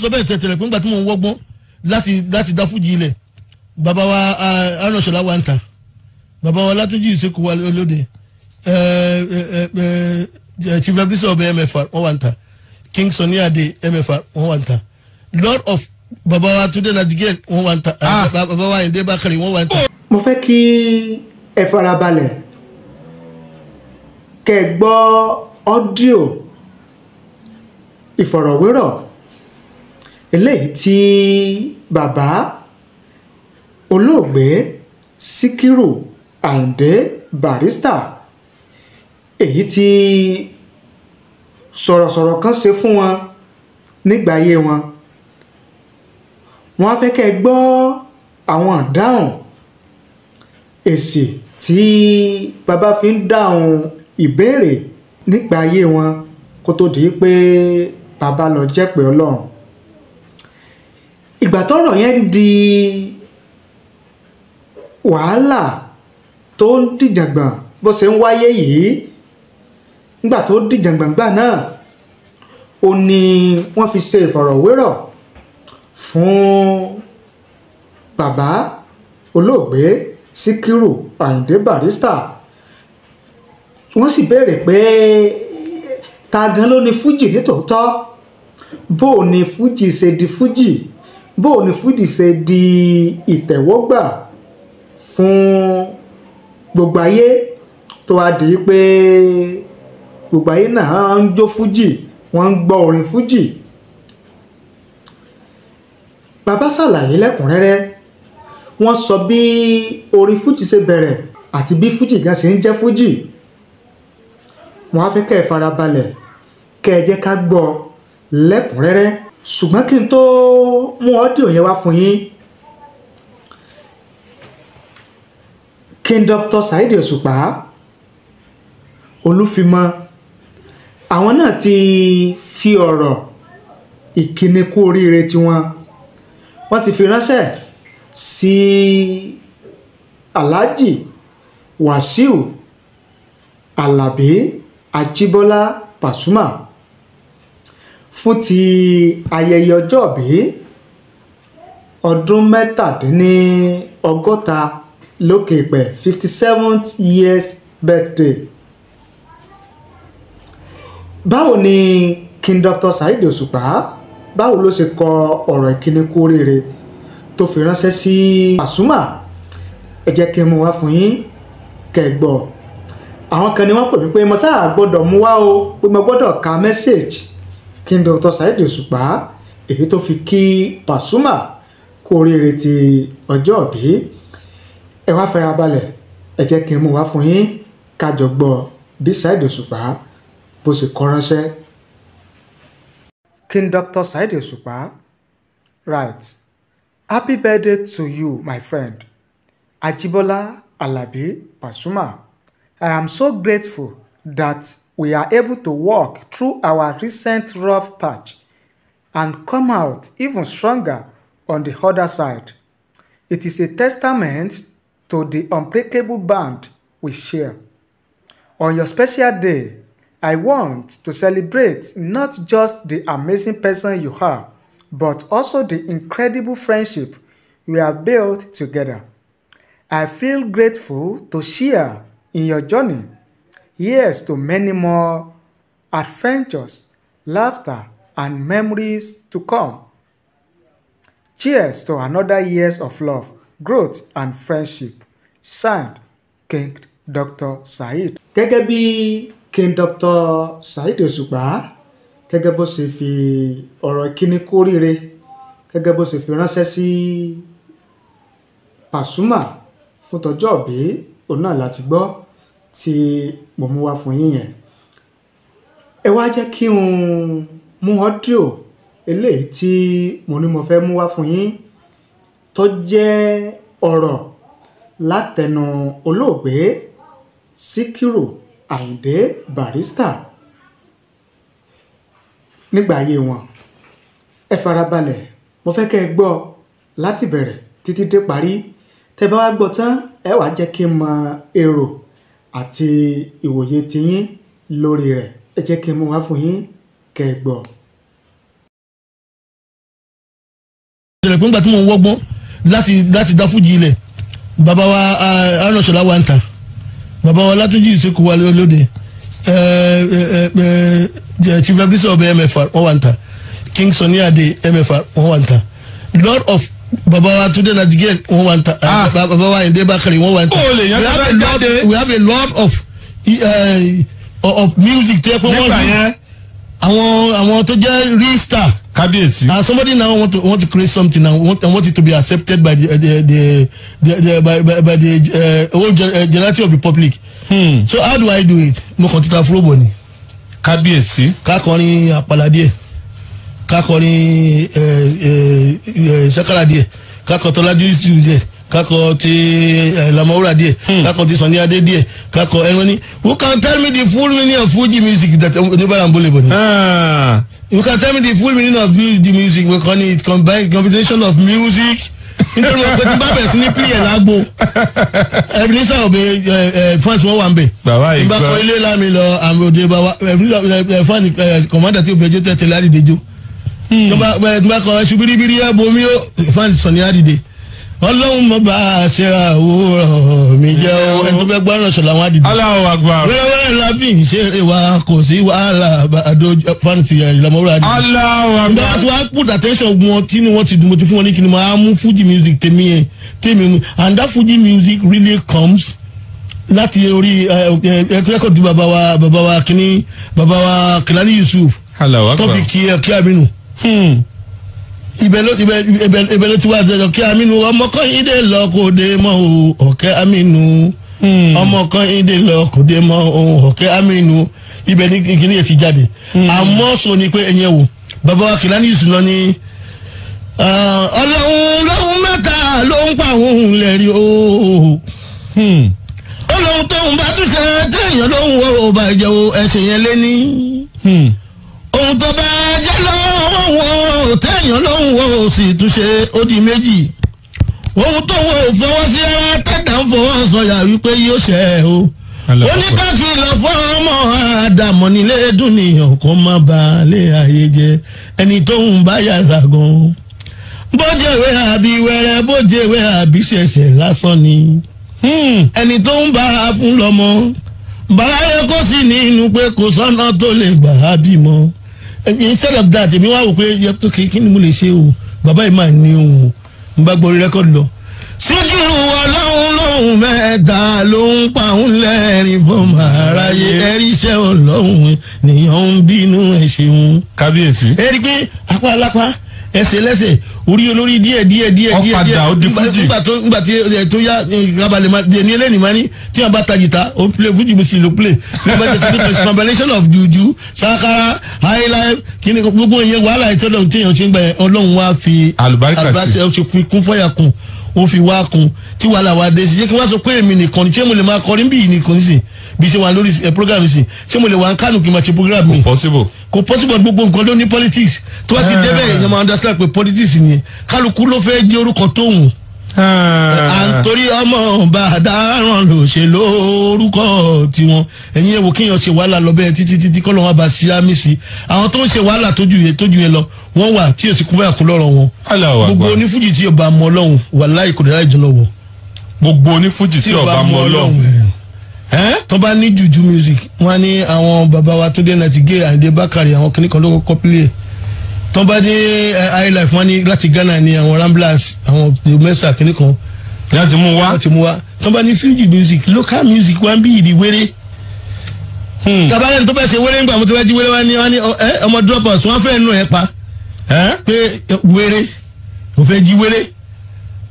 sọ bẹ́ẹ̀ tẹ̀tẹ̀rẹ̀ pé nígbà tí mò ń wọ́gbọ́n láti dá fújì ilẹ̀ bàbá wa aránṣọlá wa ń ta bàbá wa látúnjì ìṣekú wa lóde chief ebiso ọbẹ mfr wọn wà ń ta king Sunny Adé mfr wọn wà ń ta lord of bàbá wa Túndé Nàìjíríà wọn wà ń ta bàbá wa Àyìndé Bákàrè wọn wà ń ta. mo fẹ́ kí ẹ farabalẹ̀ kẹ́ ẹ gbọ́ ọ́díò ìfọ̀rọ̀wérọ̀ eléyìí tí bàbá olóògbé Síkírù Àyìndé Barrister èyí tí sọ̀rọ̀sọ̀rọ̀ kan ṣe fún wọn nígbà ayé wọn. wọ́n á fẹ́ kẹ́ ẹ gbọ́ àwọn ìdáhùn èsì tí bàbá fi ń dáhùn ìbéèrè nígbà ayé wọn kó tó di pé bàbá lọ jẹ́pẹ̀ Ọlọ́run. ìgbà tọ́rọ̀ yẹn di wàhálà tó ń dìjàngbọ̀n bó ṣe ń wáyé yìí nígbà tó dìjàngbọ̀n gbà náà ó ní wọ́n fi ṣe ìfọ̀rọ̀wérọ̀ fún bàbá olóògbé Síkírù Àyìndé Barrister. wọ́n sì béèrè pé ta gan ló ní fújì nítòótọ́, bó o ní fújì ṣe di fújì, bó o ní fújì ṣe di ìtẹ̀wọ́gbà fún gbogbo ayé tó wá di pé gbogbo ayé náà ń jó fújì, wọ́n ń gbọ́ orin fújì. bàbá ṣàlàyé lẹ́kùnrẹ́rẹ́, wọ́n sọ bí orin fújì ṣe bẹ̀rẹ̀ àti bí fújì gan ṣe ń jẹ́ fújì. wọ́n á fẹ́ kẹ́ ẹ farabalẹ̀ kẹ́ ẹ jẹ́ ká gbọ́ lẹ́kùnrẹ́rẹ́. ṣùgbọ́n kí n tó mú ọ́díò yẹn wá fún yín, King Dr. Saheed Òṣùpá Olúfimọ àwọn náà ti fi ọ̀rọ̀ ìkíni kú oríire tiwọn wọ́n ti fi ránṣẹ́ sí Alhaji Wasiu Alabi Ajibola Pasuma fún ti ayẹyẹ ọjọ́bí ọdún 67 lókè pẹ̀ 57th years birthday. báwo ni King Dr. Saheed Òṣùpá báwo ló ṣe kọ ọ̀rọ̀ ìkíni kú oríire tó fi ránṣẹ́ sí Pasuma? ẹ jẹ́ kí n mú wá fún yín kẹ́gbọ́. àwọn kan ni wọ́n pè mí pé mo sáà gbọ́dọ̀ mú wá o, pé mo gbọ́dọ̀ ka mẹ́sẹ̀gì King Dr. Saheed Òṣùpá èyí tó fi kí Pasuma kú oríire ti ọjọ́ ìbí. ẹ wá farabalẹ̀, ẹ jẹ́ kí n mú wá fún yín kájọ gbọ́ bí Saheed Òṣùpá bó ṣe kọ ránṣẹ́. King Dr. Saheed Òṣùpá writes, "Happy birthday to you, my friend, Ajibola Alabi Pasuma. I am so grateful that we are able to walk through our recent rough patch and come out even stronger on the other side. It is a testament to the unbreakable bond we share. On your special day, I want to celebrate not just the amazing person you are, but also the incredible friendship we have built together. I feel grateful to share in your journey. Here's to many more adventures, laughter, and memories to come. Cheers to another years of love, growth, and friendship. Signed, King Dr. Saheed." gẹ́gẹ́ bí King Dr. Saheed Òṣùpá gẹ́gẹ́ bó ṣe fi ọ̀rọ̀ ìkíni kú oríire gẹ́gẹ́ bó ṣe fi ránṣẹ́ sí Pasuma fún tọjọ́ ìbí òun náà láti gbọ́ tí mo mú wá fún yín yẹn. ẹ wá jẹ́ kí n mú ọ́díò eléyìí tí mo ní mo fẹ́ mú wá fún yín tó jẹ́ ọ̀rọ̀ látẹnu olóògbé Síkírù Àyìndé Barrister nígbà ayé wọn. ẹ farabalẹ̀, mo fẹ́ kẹ́ ẹ gbọ́ láti bẹ̀rẹ̀ títí dé parí. tẹ́ bá wá gbọ́ tán, ẹ wá jẹ́ kí n mọ èrò àti ìwòye tiyín lórí rẹ̀. ẹ jẹ́ kí n mú wá fún yín kẹ́ ẹ gbọ́. ṣẹlẹ̀ pé nígbà tí mo ń wọ́gbọ́n láti dá fújì ilẹ̀ bàbá wa aránṣọlá wa ń ta bàbá wa látúnjì ìsìnkú wa lóde chief eblisa ọbẹ mfr wọn wà ń ta king Sunny Ade mfr wọn wà ń ta lord of bàbá wa Túndé Nàìjíríà wọn wà ń ta bàbá wa Àyìndé Bákàrè wọn wà ń ta we have a lot of music tẹ́ pé wọ́n àwọn tó jẹ́ real star. Kábíyèsí. Somebody now want to create something and want it to be accepted by the whole generality of the public. So how do I do it? Mo kàn ti ta fúróbọ̀ ni. Kábíyèsí. Kákọrin àpàlà díẹ̀, kákọrin ṣàkàrà díẹ̀, kákọ Tọ́lájú Yusuf díẹ̀, kákọ ti Lamawura díẹ̀, kákọ ti Sunny Ade díẹ̀, kákọ ẹni who can tell me the full meaning of Fuji music that Oníbàárà ń bọ́lẹ̀ bọ̀ ni. You can tell me the full meaning of the music. We call it combination of music. Nítorí wọn pé tí n bá bẹ̀rẹ̀ sí ní play ẹ̀ lágbo Ebenezer Obey fans wọn wà ń bẹ̀. Bàbá yìí gbọ́. N bá kọ ilé lámi lọ àmì òde bàbá fan commander tí òbẹ̀jọ́ tẹ̀ tẹ̀lé àdìdẹ́jọ́. N bá kọ ṣubiribiri ẹ̀ bomi ó fan Sunny Ade. Ọlọ́run mọ̀ bá a ṣe àwòrán mi jẹ́ o ẹni tó bẹ́ gbọ́ràn ṣọ̀lá wọn àdìdẹ́. Allahu Akbar. wẹ́rẹ́wẹ́rẹ́ la fi ń ṣeré wa kò sí wàhálà àdó fanti Lamawura àdìdẹ́. Allahu Akbar. Nígbà tí wọ́n put attention wọn tí wọ́n ti dùn mo ti fún wọn ní kí ni máa mú Fuji music tèmi mu and that Fuji music really comes láti orí record bàbá wa kìíní bàbá wa Kìlání Yusuf. Allahu Akbar. tó fi kí Aminu. Ibẹ̀ ló ti wá àjọyọ̀ kí Aminu ọmọ kan yín dé lọ kò dé mọ́ o ọ̀kẹ́ Aminu ọmọ kan yín dé lọ kò dé mọ́ o ọ̀kẹ́ Aminu ibẹ̀ ní kíní yẹn ti jáde àmọ́ sọ ni pé ẹ̀yẹ wò bàbá wa Kìlání Yusuf náà ni ọlọ́run mẹ́ta ló ń pa òun lẹ́rí o ọlọ́run tóun bá tún ṣe téèyàn lóhùn ó bàjẹ́ o ẹ̀sìn yẹn lé ní ohun tó bá jẹ́ lọ́wọ́ téèyàn lóhùn ó sì tún ṣe ó di méjì ohun tó wọ́n fọwọ́ sí ara tẹ́tà ń fọwọ́ sọ̀yà wípé yóò ṣe o oníkàkìlọ̀ fọ́ọ̀mọ́ àdàmọ̀ nílé dúnìyàn kó má ba lé ayé jẹ ẹni tó ń bá yàrá gan bójèwé àbí wẹ́rẹ́ bójèwé àbí ṣẹ̀ṣẹ̀ lásán ni ẹni tó ń bá a fún lọ́mọ bàráyé kó sì nínú pé kò sọ́nà tó lè gbà á bímọ instead of that èmi wá wò pé kí ni mo lè ṣe o bàbá yìí máa ní òun n bá gbọ́ rẹ́kọ̀dì lọ. síkírù ọlọ́run lóhùn mẹ́ta ló ń pa òun lẹ́rìn fún màráyé ẹ̀ríṣẹ́ ọlọ́run nìyẹn ń bínú ẹ̀ ṣeun. Kábíyèsí. ẹ̀rí pé apá alápá ẹsẹ̀ lẹ́sẹ̀ orí olórí díẹ̀ ọ̀padà ó di Fuji. nígbà tí tó yá kábàlẹ̀ máa di ẹni ẹlẹ́ni máa ní tí wọ́n bá ta jìtá ó play Fuji music ló play nígbà tí wọ́n ti combination of juju sakara highlife kíni gbogbo ìyẹn wàhálà ìtọ́lọ̀ tí èèyàn ti ń gbà ọlọ́run wá fi àlùbáríkà sí ó ti fi kún fọ́yà kun ó fi wá kun tí wàhálà wá dé sí ṣé kí wọ́n sọ pé èmi nìkan ni ṣé mo lè máa kọrin bí nìkan nísìn bí ṣe wà lórí program sí ṣé mo lè wà ń kánù kí n máa ṣe program mi. kò possible gbogbo nǹkan ló ní politics tó bá ti débẹ̀ èèyàn máa understand pé politics ni kálukú ló fẹ́ jẹ́ orúkọ tóun. à ń torí ọmọ bàdáràn ló ṣe lórúkọ tiwọn ẹ̀yin ẹ̀wò kéèyàn ṣe wàhálà lọ bẹ́ẹ̀ títí kọ́ lọ́wọ́ bá ṣí àmì sí àwọn tó ń ṣe wàhálà tójú yẹn lọ wọ́n wà tí èsì kúnbẹ́yà kún lọ́rọ̀ wọn gbogbo onífújì tí ọba mọ Ọlọ́run wàláhì kò dé láì jùlọ wọ. gbogbo onífújì tí ọba mọ Ọlọ́run tó bá ní juju music wọn ní àwọn bàbá wa Túndé Nàìjíríà Àyìndé Bákàrè àwọn kìnnìkan ló kọ́kọ́ pílẹ̀ tó bá ní highlife wọn ní láti Ghana ní àwọn Ramblers àwọn mẹ́sà kìnnìkan láti mú wá tó bá ní Fuji music local music wọn bí ìdí wéré tabalẹ̀ tó bá ṣe wéré ńgbà mo tó bá jí wéré wọn ní ọmọ droppers wọn fẹ́ nù ẹ̀ pa pé wéré mo fẹ́ jí wéré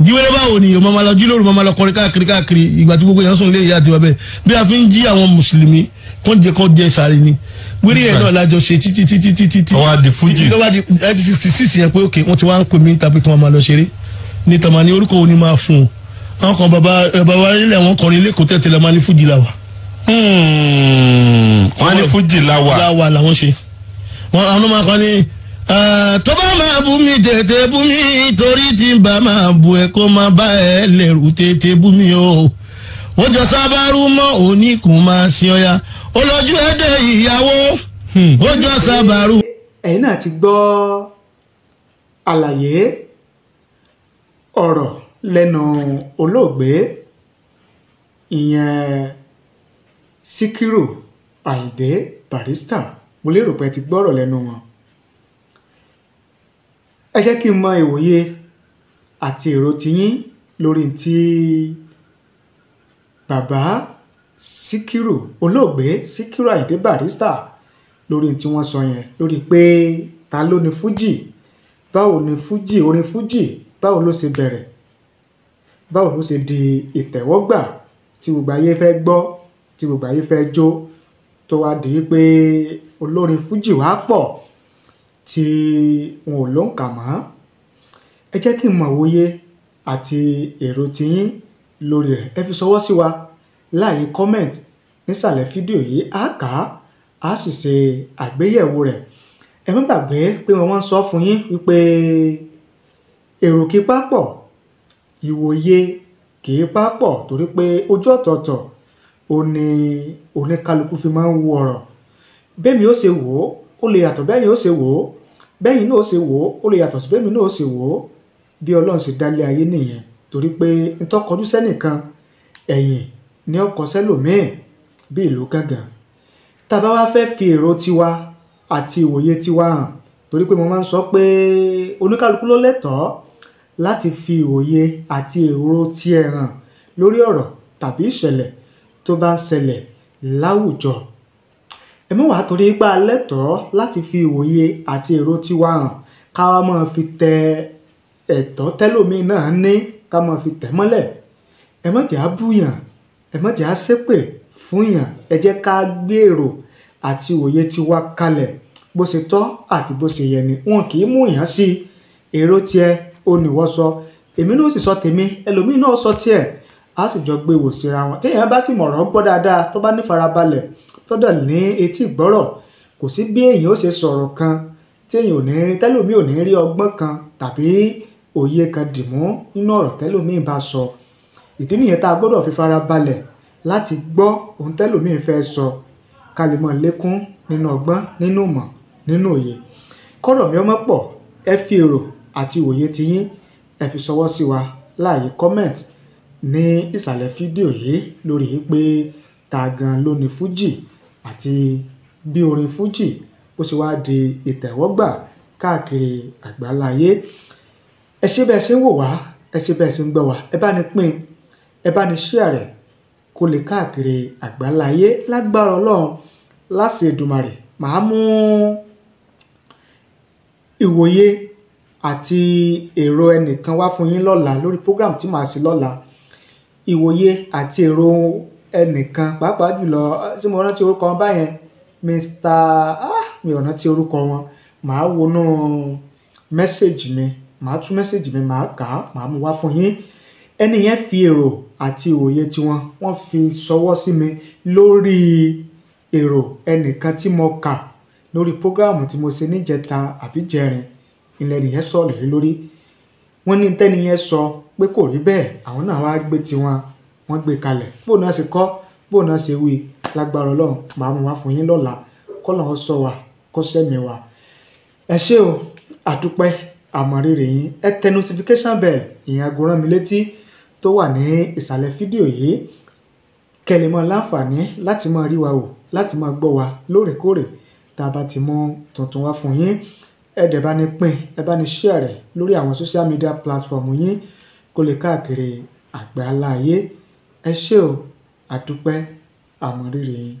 jíwèrè báwo ni ọmọ malọ jílòrò ọmọ malọ kọrin káàkiri ìgbà tí gbogbo yẹn sùn lé ìyá àti bàbá bí a fi ń jí àwọn mùsùlùmí kàn jẹ sáré ni wírí ẹ̀ náà lájọ ṣe títí. ọwọ́ di Fuji. lọ́wọ́ di 1966 yẹn pé ok wọ́n ti wá ń pè mí tàbí kí wọ́n máa lọ ṣeré ní tàmá ní orúkọ òní máa fún un àwọn kan bàbá ilé àwọn kọrin lẹ́kọ̀ọ́ tẹ̀tẹ̀lẹ̀ máa ní Fuji làwà. wọ́n ní Fuji làwà. làwà làwọn ṣe àwọn máa kọ́ ni tó bá máa bú mi tètè bú mi torí tí n bá máa bú ẹ kó máa bá ẹ lẹ́rù tètè bú mi o ó jọ sábàrú mọ́ oníkùn máa sin ọya olójú ẹ̀dẹ̀ ìyàwó ó jọ sábàrú. ẹ̀yin náà ti gbọ́ àlàyé ọ̀rọ̀ lẹ́nu olóògbé ìyẹn Síkírù Àyìndé Barrister. Mo lérò pé ẹ ti gbọ́rọ̀ lẹ́nu wọn. Ẹ jẹ́ kí n mọ ìwòye àti èrò tiyín lórí tí bàbá Síkírù olóògbé Síkírù Àyìndé Barrister lórí tí wọ́n sọ yẹn, lórí pé ta ló ní fújì, báwo ni fújì, orin fújì báwo ló ṣe bẹ̀rẹ̀, báwo ló ṣe di ìtẹ̀wọ́gbà tí gbogbo ayé fẹ́ gbọ́, tí gbogbo ayé fẹ́ jó, tó wá di pé olórin fújì wá pọ̀ tí wọn ò lóǹkà mọ́. Ẹ jẹ́ kí n mọ̀ wòye àti èrò tiyín lórí rẹ̀. Ẹ fi ṣọwọ́ sí wa láàyè comment nísàlẹ̀ fídíò yìí, á kà á sì ṣe àgbéyẹ̀wò rẹ̀. Ẹ má gbàgbé pé wọ́n sọ fún yín wípé èrò kì í papọ̀, ìwòye kì í papọ̀, torí pé ojú ọ̀tọ̀ọ̀tọ̀ ó ní oníkálukú fi máa ń wo ọ̀rọ̀. Bẹ́ẹ̀mi ó ṣe wò ó lè yàtọ̀ bẹ́yìn ó ṣe wò ó, bẹ́yìn náà ó ṣe wò ó lè yàtọ̀ sí bẹ́ẹ̀mi náà ó ṣe wò ó. Bí Ọlọ́run ṣe dálé ayé nìyẹn, torí pé ntọ́kọjú sẹ́nìkan ẹ̀yìn ní ọkọ̀ sẹ́lòmíì bí ìlú gángan. Tá bá wá fẹ́ fi èrò tiwa àti ìwòye tiwa hàn, torí pé mo máa ń sọ pé oníkálukú ló lẹ́tọ̀ọ́ láti fi ìwòye àti èrò tiẹ̀ hàn lórí ọ̀rọ̀ tàbí ìṣẹ̀lẹ̀ tó bá ń ṣẹlẹ̀ láwùjọ. Ẹ má wá torí pé a lẹ́tọ̀ọ́ láti fi ìwòye àti èrò tiwa hàn ká wá máa fi tẹ ẹ̀tọ́ tẹ́lòmíì náà ní, ká máa fi tẹ̀ mọ́lẹ̀. Ẹ má jẹ́ á búyàn, ẹ má jẹ́ á ṣépè fúnyàn. Ẹ jẹ́ ká gbé èrò àti òye tiwa kalẹ̀ bó ṣe tọ́ àti bó ṣe yẹ ni. Wọn kì í mú yàn sí èrò tiẹ̀ ó ní wọ́n sọ, èmi náà sì sọ tèmi, ẹlòmíì náà sọ tiẹ̀, á sì jọ gbé wò síra wọn. Tí èèyàn bá sì mọ̀rọ̀ gbọ́ dáadáa, tó bá ní farabalẹ̀, tó dẹ̀ ní etí ìgbọ́rọ̀, kò sí bí èèyàn ó ṣe sọ̀rọ̀ kan tí èèyàn ò ní rí, tẹ́lòmíì ò ní rí ọgbọ́n kan tàbí òye kan dìmú nínú ọ̀rọ̀ tẹ́lòmíì bá sọ. Ìdí nìyẹn tá a gbọ́dọ̀ fi farabalẹ̀ láti gbọ́ ohun tẹ́lòmíì fẹ́ sọ, ká lè mọ̀ lékún nínú ọgbọ́n, nínú ìmọ̀, nínú òye. Kọ́rọ̀ mi ọmọ pọ̀, ẹ fi èrò àti òye tiyín ẹ fi ṣọwọ́ sí wa láàyè comment ní ìsàlẹ̀ fídíò yìí lórí pé ta gan ló ní fújì àti bí orin fújì bó ṣe wá di ìtẹ̀wọ́gbà káàkiri àgbáláyé. Ẹ ṣé bẹ́ẹ̀ ṣe ń wò wá, ẹ ṣé bẹ́ẹ̀ ṣe ń gbọ́ wá, ẹ bá ní pín, ẹ bá ní share rẹ̀ kó lè káàkiri àgbáláyé. Lágbára Ọlọ́run, láṣẹ Èdùmàrè, màá mú ìwòye àti èrò ẹnìkan wá fún yín lọ́la lórí program tí màá ṣe lọ́la. Ìwòye àti èrò ẹnìkan, pàápàá jùlọ tí mo rántí orúkọ wọn báyẹn, mi ò rántí orúkọ wọn. Màá wọnú mẹ́sẹ̀gì mi, màá tú mẹ́sẹ̀gì mi, màá kà á, màá mú wá fún yín. Ẹni yẹn fi èrò àti ìwòye tiwọn, wọ́n fi ṣọwọ́ sí mi lórí èrò ẹnìkan tí mo kà lórí program tí mo ṣe níjẹta àbí jẹrin. Ilẹ̀ nìyẹn sọ̀rọ̀ lé lórí. Wọ́n ní tẹ́ni yẹn sọ pé kò rí bẹ́ẹ̀, àwọn náà wá gbé tiwọn, wọ́n gbé kalẹ̀. Bó náà ṣe kọ́, bó náà ṣe wí, lágbára Ọlọ́run, màá mú wá fún yín lọ́la. K'Ọlọ́run sọ wa, kó ṣẹ́mi wa. Ẹ ṣé o, àdúpẹ́, àmọ̀rírì yín. Ẹ tẹ notification bell, ìyẹn aago rán mi létí tó wà ní ìsàlẹ̀ fídíò yìí, kẹ́ lè mọ láǹfààní láti máa rí wa wò, láti máa gbọ́ wa lóòrèkóòrè tá a bá ti mú tuntun wá fún yín. Ẹ dẹ̀ bá ní pín, ẹ bá ní share rẹ̀ lórí àwọn social media platform yín kó lè káàkiri àgbáláyé. Ẹ ṣé o, àdúpẹ́, àmọ̀rírì yín.